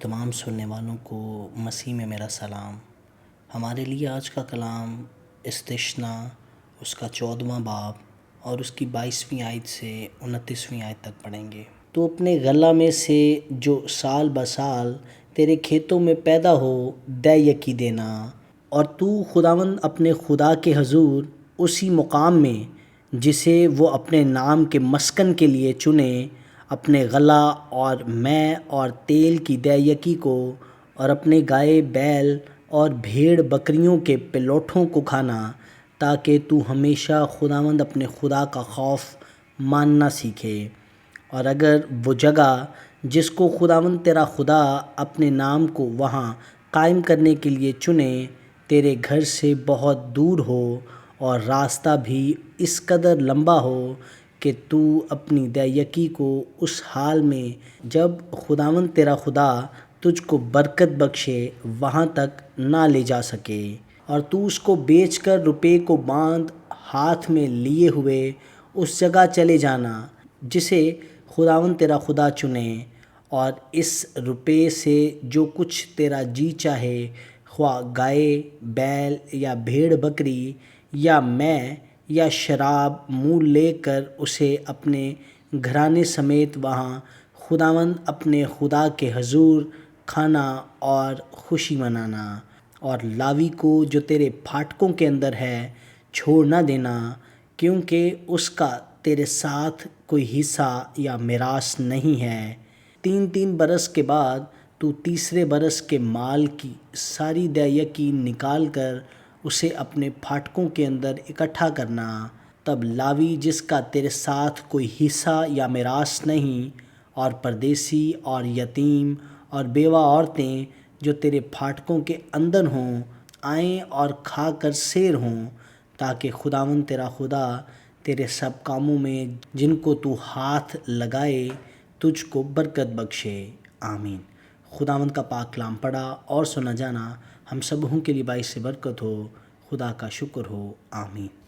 تمام سننے والوں کو مسیح میں میرا سلام۔ ہمارے لیے آج کا کلام استثنا اس کا 14واں باب اور اس کی 22ویں آیت سے 29ویں آیت تک پڑھیں گے۔ تو اپنے غلہ میں سے جو سال بسال تیرے کھیتوں میں پیدا ہو دے یکی دینا، اور تو خداوند اپنے خدا کے حضور اسی مقام میں جسے وہ اپنے نام کے مسکن کے لیے چنے، اپنے غلہ اور میں اور تیل کی دے یکی کو اور اپنے گائے بیل اور بھیڑ بکریوں کے پلوٹھوں کو کھانا، تاکہ تو ہمیشہ خداوند اپنے خدا کا خوف ماننا سیکھے۔ اور اگر وہ جگہ جس کو خداوند تیرا خدا اپنے نام کو وہاں قائم کرنے کے لیے چنے تیرے گھر سے بہت دور ہو، اور راستہ بھی اس قدر لمبا ہو کہ تو اپنی دے یکی کو اس حال میں جب خداوند تیرا خدا تجھ کو برکت بخشے وہاں تک نہ لے جا سکے، اور تو اس کو بیچ کر روپے کو باندھ ہاتھ میں لیے ہوئے اس جگہ چلے جانا جسے خداوند تیرا خدا چنے، اور اس روپے سے جو کچھ تیرا جی چاہے، خواہ گائے بیل یا بھیڑ بکری یا میں یا شراب مول لے کر اسے اپنے گھرانے سمیت وہاں خداوند اپنے خدا کے حضور کھانا اور خوشی منانا۔ اور لاوی کو جو تیرے پھاٹکوں کے اندر ہے چھوڑ نہ دینا، کیونکہ اس کا تیرے ساتھ کوئی حصہ یا میراث نہیں ہے۔ 3 برس کے بعد تو تیسرے برس کے مال کی ساری دے یکی نکال کر اسے اپنے پھاٹکوں کے اندر اکٹھا کرنا۔ تب لاوی جس کا تیرے ساتھ کوئی حصہ یا میراث نہیں، اور پردیسی اور یتیم اور بیوہ عورتیں جو تیرے پھاٹکوں کے اندر ہوں، آئیں اور کھا کر سیر ہوں، تاکہ خداوند تیرا خدا تیرے سب کاموں میں جن کو تو ہاتھ لگائے تجھ کو برکت بخشے۔ آمین۔ خداوند کا پاک کلام پڑھا اور سنا جانا ہم سبوں کے لیے باعث برکت ہو۔ خدا کا شکر ہو۔ آمین۔